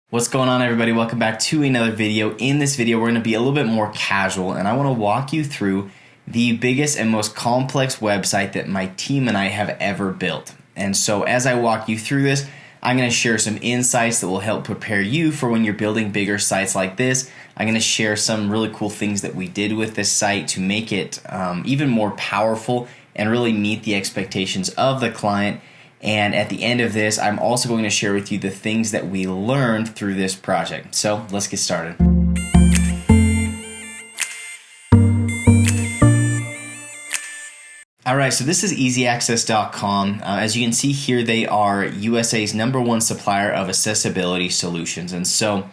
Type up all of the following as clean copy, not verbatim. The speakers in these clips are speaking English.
What's going on, everybody? Welcome back to another video. In this video, we're going to be a little bit more casual, and I want to walk you through the biggest and most complex website that my team and I have ever built. And so as I walk you through this, I'm going to share some insights that will help prepare you for when you're building bigger sites like this. I'm going to share some really cool things that we did with this site to make it even more powerful and really meet the expectations of the client. And at the end of this, I'm also going to share with you the things that we learned through this project. So let's get started. All right, so this is easyaccess.com. As you can see here, they are USA's #1 supplier of accessibility solutions. And so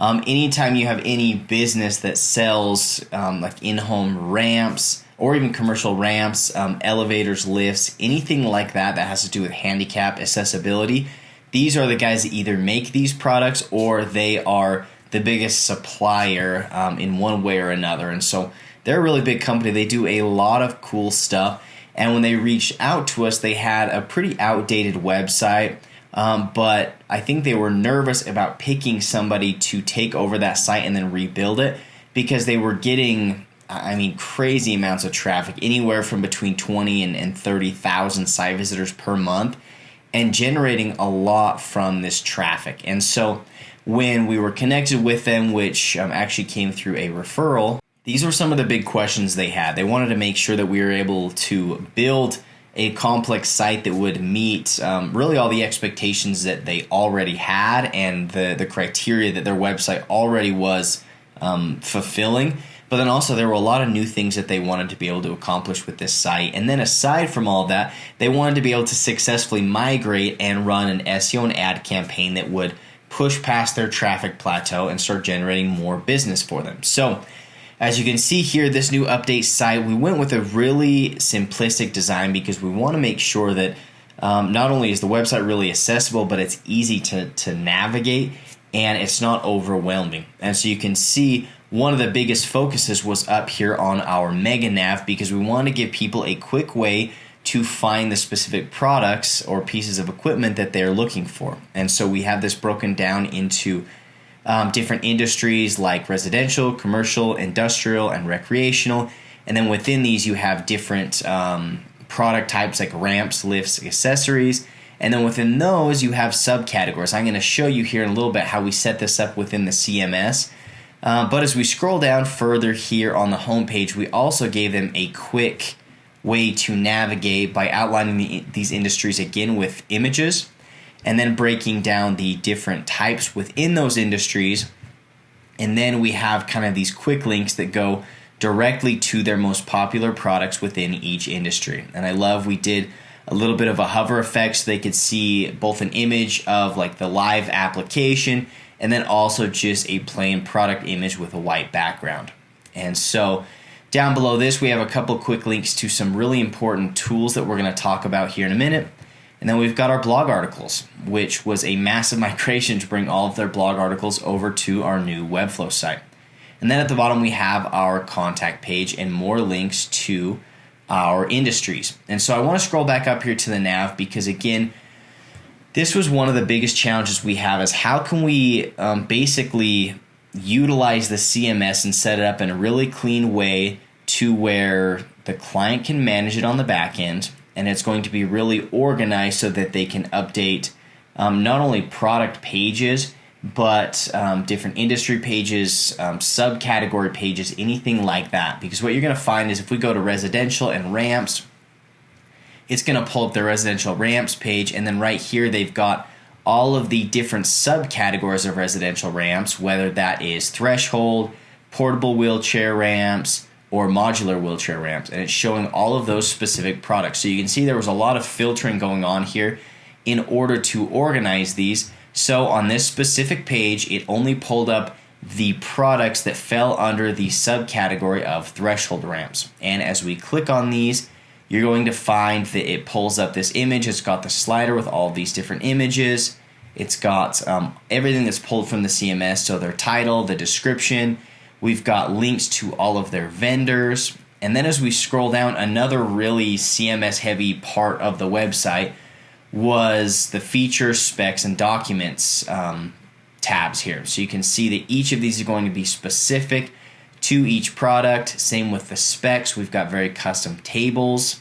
anytime you have any business that sells like in-home ramps, or even commercial ramps, elevators, lifts, anything like that that has to do with handicap accessibility, these are the guys that either make these products or they are the biggest supplier in one way or another. And so they're a really big company. They do a lot of cool stuff. And when they reached out to us, they had a pretty outdated website, but I think they were nervous about picking somebody to take over that site and then rebuild it because they were getting crazy amounts of traffic, anywhere from between 20 and 30,000 site visitors per month, and generating a lot from this traffic. And so when we were connected with them, which actually came through a referral, these were some of the big questions they had. They wanted to make sure that we were able to build a complex site that would meet really all the expectations that they already had and the criteria that their website already was fulfilling. But then also there were a lot of new things that they wanted to be able to accomplish with this site. And then aside from all that, they wanted to be able to successfully migrate and run an SEO and ad campaign that would push past their traffic plateau and start generating more business for them. So as you can see here, this new update site, we went with a really simplistic design because we want to make sure that not only is the website really accessible, but it's easy to navigate and it's not overwhelming. And so you can see one of the biggest focuses was up here on our Mega Nav because we want to give people a quick way to find the specific products or pieces of equipment that they're looking for. And so we have this broken down into different industries like residential, commercial, industrial, and recreational. And then within these you have different product types like ramps, lifts, accessories. And then within those you have subcategories. I'm going to show you here in a little bit how we set this up within the CMS. But as we scroll down further here on the homepage, we also gave them a quick way to navigate by outlining these industries again with images and then breaking down the different types within those industries. And then we have kind of these quick links that go directly to their most popular products within each industry. And I love we did a little bit of a hover effect so they could see both an image of like the live application and then also just a plain product image with a white background. And so down below this, we have a couple quick links to some really important tools that we're going to talk about here in a minute. And then we've got our blog articles, which was a massive migration to bring all of their blog articles over to our new Webflow site. And then at the bottom, we have our contact page and more links to our industries. And so I want to scroll back up here to the nav because, again, this was one of the biggest challenges we have is how can we basically utilize the CMS and set it up in a really clean way to where the client can manage it on the back end and it's going to be really organized so that they can update not only product pages but different industry pages, subcategory pages, anything like that. Because what you're going to find is if we go to residential and ramps, it's going to pull up the residential ramps page, and then right here they've got all of the different subcategories of residential ramps, whether that is threshold, portable wheelchair ramps, or modular wheelchair ramps, and it's showing all of those specific products. So you can see there was a lot of filtering going on here in order to organize these. So on this specific page, it only pulled up the products that fell under the subcategory of threshold ramps. And as we click on these, you're going to find that it pulls up this image. It's got the slider with all of these different images. It's got everything that's pulled from the CMS, so their title, the description. We've got links to all of their vendors. And then as we scroll down, another really CMS-heavy part of the website was the features, specs, and documents tabs here. So you can see that each of these are going to be specific to each product. Same with the specs. We've got very custom tables.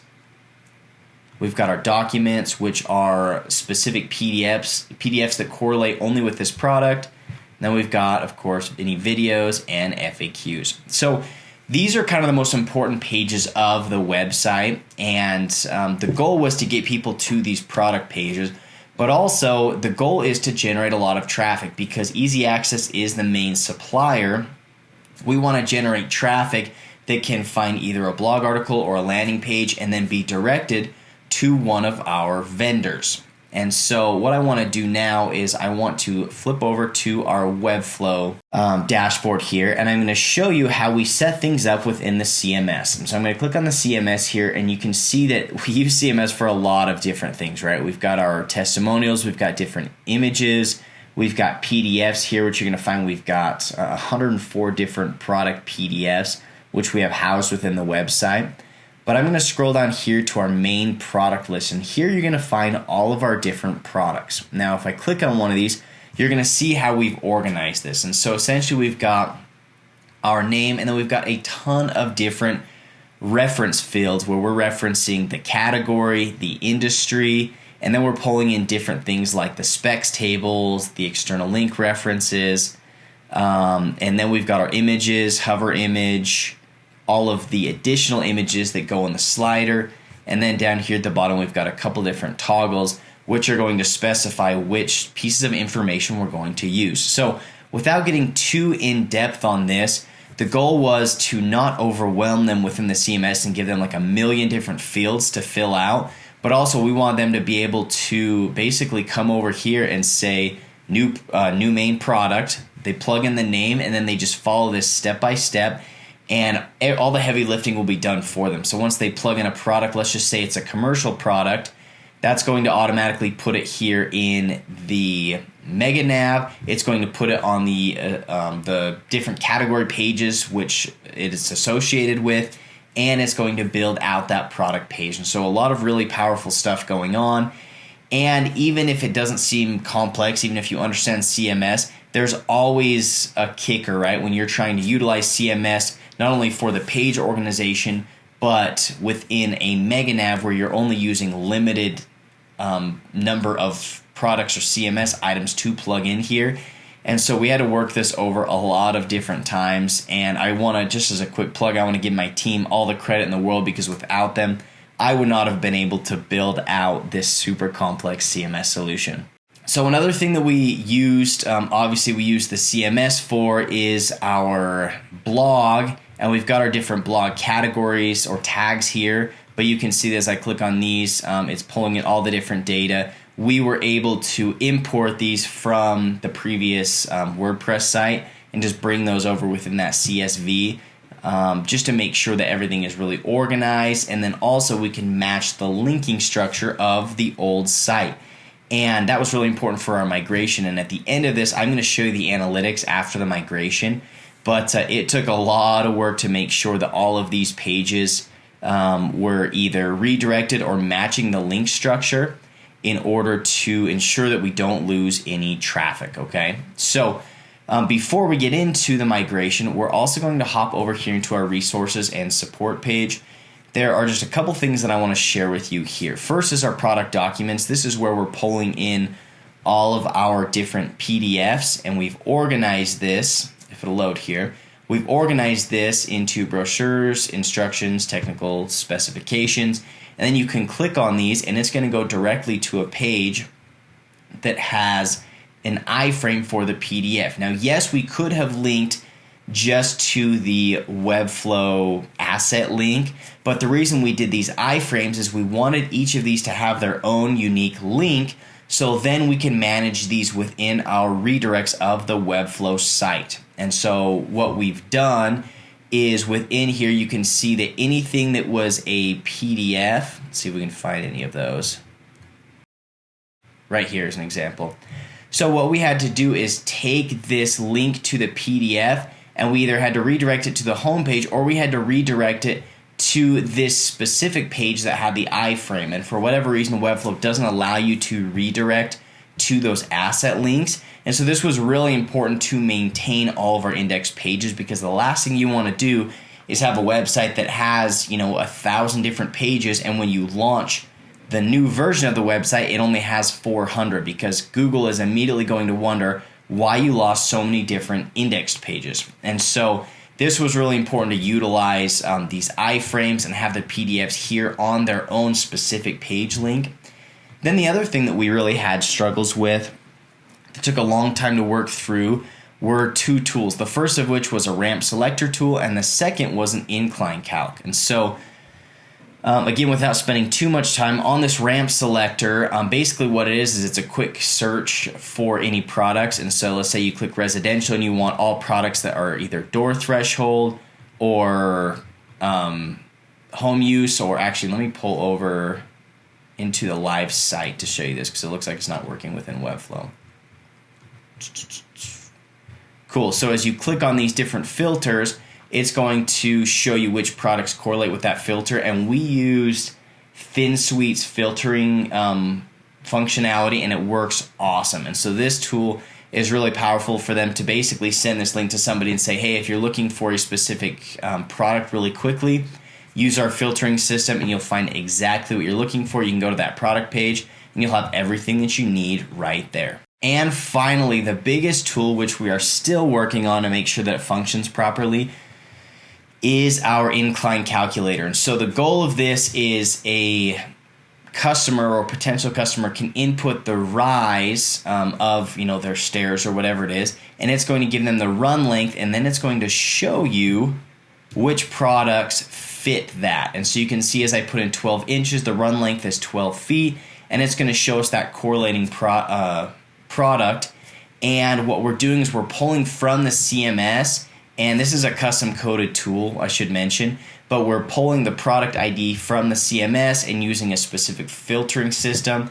We've got our documents, which are specific PDFs that correlate only with this product. Then we've got, of course, any videos and FAQs. So these are kind of the most important pages of the website, and the goal was to get people to these product pages, but also the goal is to generate a lot of traffic because Easy Access is the main supplier. We want to generate traffic that can find either a blog article or a landing page and then be directed to one of our vendors. And so what I want to do now is I want to flip over to our Webflow dashboard here, and I'm going to show you how we set things up within the CMS. And so I'm going to click on the CMS here, and you can see that we use CMS for a lot of different things, right? We've got our testimonials, we've got different images, we've got PDFs here, which you're going to find we've got 104 different product PDFs, which we have housed within the website. But I'm going to scroll down here to our main product list, and here you're going to find all of our different products. Now, if I click on one of these, you're going to see how we've organized this. And so essentially we've got our name, and then we've got a ton of different reference fields where we're referencing the category, the industry, and then we're pulling in different things like the specs tables, the external link references, and then we've got our images, hover image, all of the additional images that go in the slider, and then down here at the bottom we've got a couple different toggles which are going to specify which pieces of information we're going to use. So without getting too in-depth on this, the goal was to not overwhelm them within the CMS and give them like a million different fields to fill out, but also we want them to be able to basically come over here and say new main product. They plug in the name and then they just follow this step by step, and all the heavy lifting will be done for them. So once they plug in a product, let's just say it's a commercial product, that's going to automatically put it here in the Mega Nav. It's going to put it on the different category pages which it is associated with, and it's going to build out that product page. And so a lot of really powerful stuff going on. And even if it doesn't seem complex, even if you understand CMS, there's always a kicker, right? When you're trying to utilize CMS, not only for the page organization, but within a Mega Nav where you're only using limited number of products or CMS items to plug in here. And so we had to work this over a lot of different times. And I want to, just as a quick plug, I want to give my team all the credit in the world, because without them, I would not have been able to build out this super complex CMS solution. So another thing that we used, obviously we used the CMS for, is our blog. And we've got our different blog categories or tags here. But you can see that as I click on these, it's pulling in all the different data. We were able to import these from the previous WordPress site and just bring those over within that CSV, just to make sure that everything is really organized. And then also we can match the linking structure of the old site. And that was really important for our migration. And at the end of this, I'm going to show you the analytics after the migration. But it took a lot of work to make sure that all of these pages were either redirected or matching the link structure in order to ensure that we don't lose any traffic, okay? So before we get into the migration, we're also going to hop over here into our resources and support page. There are just a couple things that I want to share with you here. First is our product documents. This is where we're pulling in all of our different PDFs, and we've organized this, if it'll load here, we've organized this into brochures, instructions, technical specifications, and then you can click on these and it's going to go directly to a page that has an iframe for the PDF. Now, yes, we could have linked just to the Webflow asset link, but the reason we did these iframes is we wanted each of these to have their own unique link, so then we can manage these within our redirects of the Webflow site. And so what we've done is within here you can see that anything that was a PDF, let's see if we can find any of those. Right here is an example. So what we had to do is take this link to the PDF, and we either had to redirect it to the home page or we had to redirect it to this specific page that had the iframe. And for whatever reason, Webflow doesn't allow you to redirect to those asset links. And so this was really important to maintain all of our index pages, because the last thing you want to do is have a website that has, 1,000 different pages, and when you launch the new version of the website, it only has 400, because Google is immediately going to wonder why you lost so many different indexed pages. And so this was really important to utilize these iframes and have the PDFs here on their own specific page link. Then the other thing that we really had struggles with, that took a long time to work through, were two tools. The first of which was a ramp selector tool, and the second was an incline calc. And so again, without spending too much time on this ramp selector, basically what it is it's a quick search for any products. And so let's say you click residential and you want all products that are either door threshold or home use, or actually let me pull over into the live site to show you this, because it looks like it's not working within Webflow. Cool. So as you click on these different filters, it's going to show you which products correlate with that filter. And we used FinSuite's filtering functionality, and it works awesome. And so this tool is really powerful for them to basically send this link to somebody and say, hey, if you're looking for a specific product really quickly, use our filtering system and you'll find exactly what you're looking for. You can go to that product page and you'll have everything that you need right there. And finally, the biggest tool, which we are still working on to make sure that it functions properly, is our incline calculator. And so the goal of this is a customer or potential customer can input the rise of their stairs or whatever it is, and it's going to give them the run length, and then it's going to show you which products fit that. And so you can see as I put in 12 inches, the run length is 12 feet, and it's going to show us that correlating product. And what we're doing is we're pulling from the CMS, and this is a custom coded tool, I should mention, but we're pulling the product ID from the CMS and using a specific filtering system.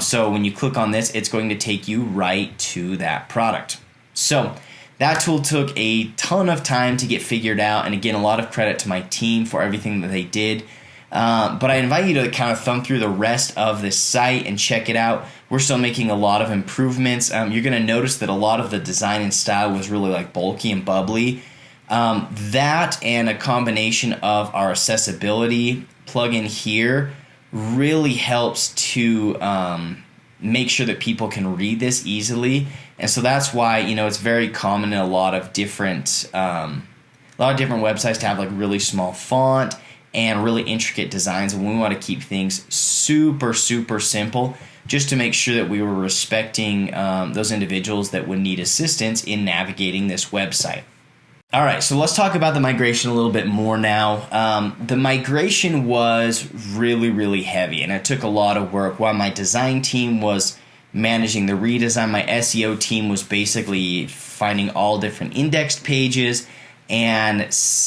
So when you click on this, it's going to take you right to that product. So that tool took a ton of time to get figured out, and again, a lot of credit to my team for everything that they did. But I invite you to kind of thumb through the rest of this site and check it out. We're still making a lot of improvements. You're going to notice that a lot of the design and style was really like bulky and bubbly. That and a combination of our accessibility plugin here really helps to make sure that people can read this easily. And so that's why it's very common in a lot of different websites to have like really small font and really intricate designs, and we want to keep things super, super simple just to make sure that we were respecting those individuals that would need assistance in navigating this website. All right, so let's talk about the migration a little bit more now. The migration was really, really heavy, and it took a lot of work. While my design team was managing the redesign, my SEO team was basically finding all different indexed pages and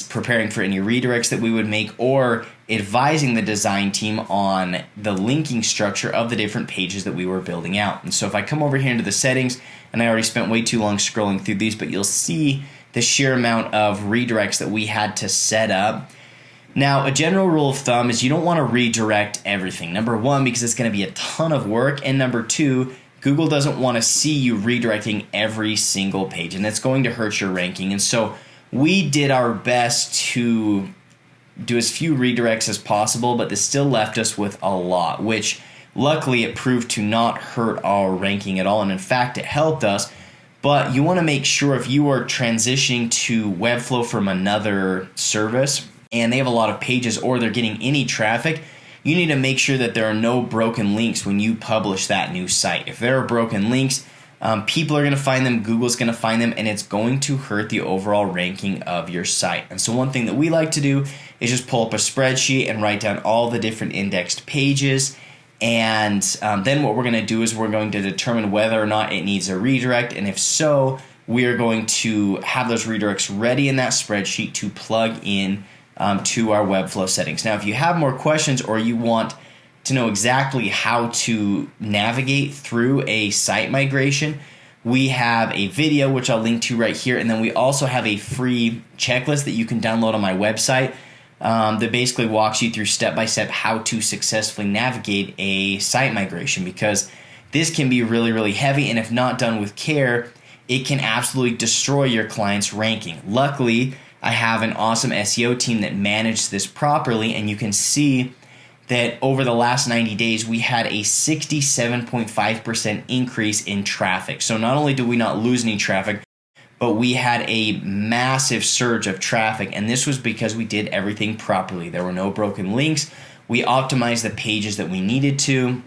preparing for any redirects that we would make, or advising the design team on the linking structure of the different pages that we were building out. And so if I come over here into the settings, and I already spent way too long scrolling through these, but you'll see the sheer amount of redirects that we had to set up. Now, a general rule of thumb is you don't want to redirect everything. Number one, because it's going to be a ton of work, and number two, Google doesn't want to see you redirecting every single page, and it's going to hurt your ranking. And so we did our best to do as few redirects as possible, but this still left us with a lot, which luckily it proved to not hurt our ranking at all. And in fact, it helped us. But you want to make sure if you are transitioning to Webflow from another service and they have a lot of pages or they're getting any traffic, you need to make sure that there are no broken links when you publish that new site. If there are broken links, people are going to find them, Google's going to find them, and it's going to hurt the overall ranking of your site. And so one thing that we like to do is just pull up a spreadsheet and write down all the different indexed pages. And then what we're going to do is we're going to determine whether or not it needs a redirect. And if so, we are going to have those redirects ready in that spreadsheet to plug in to our Webflow settings. Now, if you have more questions or you want to know exactly how to navigate through a site migration, we have a video which I'll link to right here, and then we also have a free checklist that you can download on my website that basically walks you through step by step how to successfully navigate a site migration, because this can be really, really heavy, and if not done with care, it can absolutely destroy your client's ranking. Luckily, I have an awesome SEO team that managed this properly, and you can see that over the last 90 days, we had a 67.5% increase in traffic. So not only do we not lose any traffic, but we had a massive surge of traffic, and this was because we did everything properly. There were no broken links. We optimized the pages that we needed to.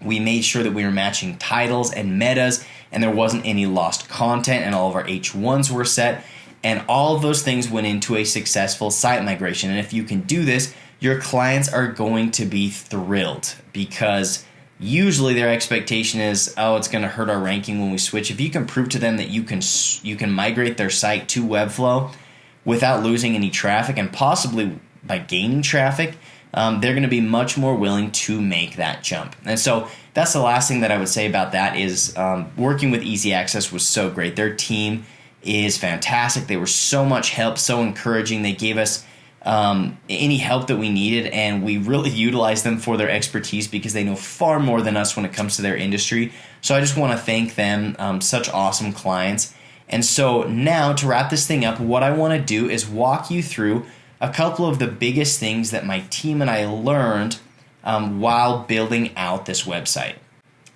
We made sure that we were matching titles and metas, and there wasn't any lost content, and all of our H1s were set. And all of those things went into a successful site migration. And if you can do this, your clients are going to be thrilled, because usually their expectation is, oh, it's going to hurt our ranking when we switch. If you can prove to them that you can migrate their site to Webflow without losing any traffic, and possibly by gaining traffic, they're going to be much more willing to make that jump. And so that's the last thing that I would say about that is working with Easy Access was so great. Their team is fantastic. They were so much help, so encouraging. They gave us any help that we needed, and we really utilized them for their expertise because they know far more than us when it comes to their industry. So I just want to thank them, such awesome clients. And so now, to wrap this thing up, what I want to do is walk you through a couple of the biggest things that my team and I learned while building out this website.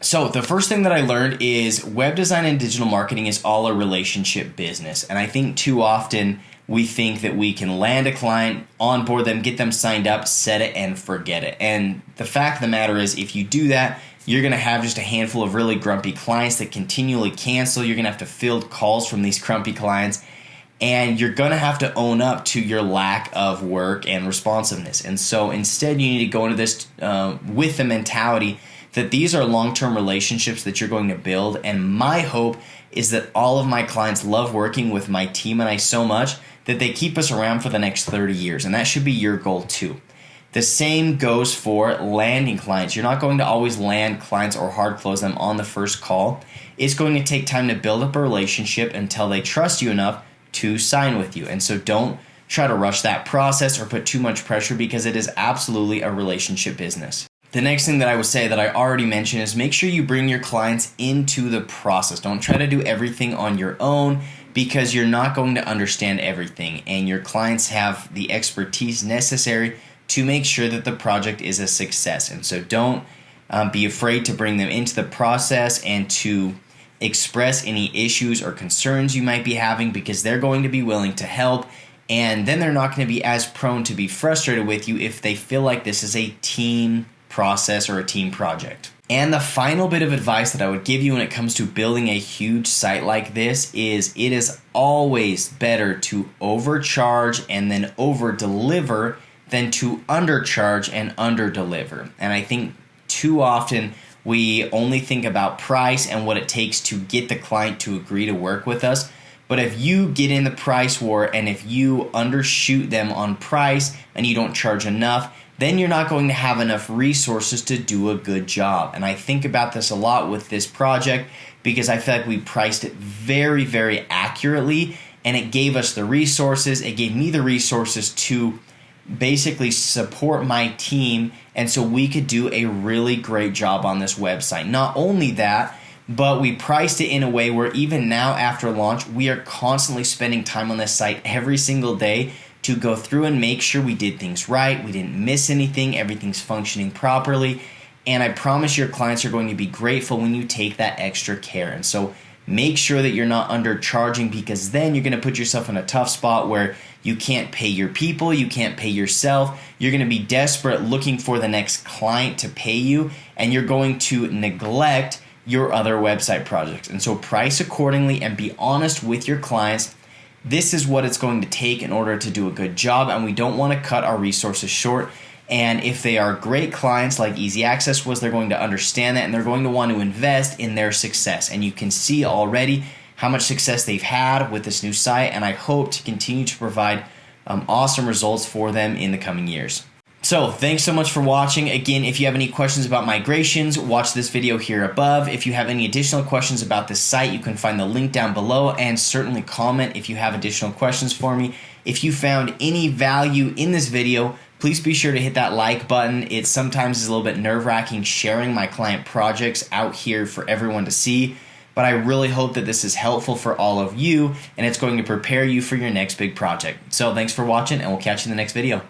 So the first thing that I learned is web design and digital marketing is all a relationship business. And I think too often we think that we can land a client, onboard them, get them signed up, set it, and forget it. And the fact of the matter is, if you do that, you're going to have just a handful of really grumpy clients that continually cancel. You're going to have to field calls from these grumpy clients, and you're going to have to own up to your lack of work and responsiveness. And so instead, you need to go into this with the mentality that these are long-term relationships that you're going to build. And my hope is that all of my clients love working with my team and I so much that they keep us around for the next 30 years. And that should be your goal too. The same goes for landing clients. You're not going to always land clients or hard close them on the first call. It's going to take time to build up a relationship until they trust you enough to sign with you. And so don't try to rush that process or put too much pressure, because it is absolutely a relationship business. The next thing that I would say that I already mentioned is make sure you bring your clients into the process. Don't try to do everything on your own, because you're not going to understand everything, and your clients have the expertise necessary to make sure that the project is a success. And so don't be afraid to bring them into the process and to express any issues or concerns you might be having, because they're going to be willing to help. And then they're not going to be as prone to be frustrated with you if they feel like this is a team process or a team project. And the final bit of advice that I would give you when it comes to building a huge site like this is it is always better to overcharge and then over-deliver than to undercharge and under-deliver. And I think too often we only think about price and what it takes to get the client to agree to work with us. But if you get in the price war and if you undershoot them on price and you don't charge enough, then you're not going to have enough resources to do a good job. And I think about this a lot with this project, because I feel like we priced it very, very accurately, and it gave us the resources. It gave me the resources to basically support my team, and so we could do a really great job on this website. Not only that, but we priced it in a way where even now after launch, we are constantly spending time on this site every single day to go through and make sure we did things right, we didn't miss anything, everything's functioning properly. And I promise your clients are going to be grateful when you take that extra care. And so make sure that you're not undercharging, because then you're going to put yourself in a tough spot where you can't pay your people, you can't pay yourself. You're going to be desperate looking for the next client to pay you, and you're going to neglect your other website projects. And so price accordingly and be honest with your clients. This is what it's going to take in order to do a good job, and we don't want to cut our resources short. And if they are great clients like Easy Access was, they're going to understand that, and they're going to want to invest in their success. And you can see already how much success they've had with this new site, and I hope to continue to provide awesome results for them in the coming years. So thanks so much for watching. Again, if you have any questions about migrations, watch this video here above. If you have any additional questions about this site, you can find the link down below, and certainly comment if you have additional questions for me. If you found any value in this video, please be sure to hit that like button. It sometimes is a little bit nerve-wracking sharing my client projects out here for everyone to see, but I really hope that this is helpful for all of you and it's going to prepare you for your next big project. So thanks for watching, and we'll catch you in the next video.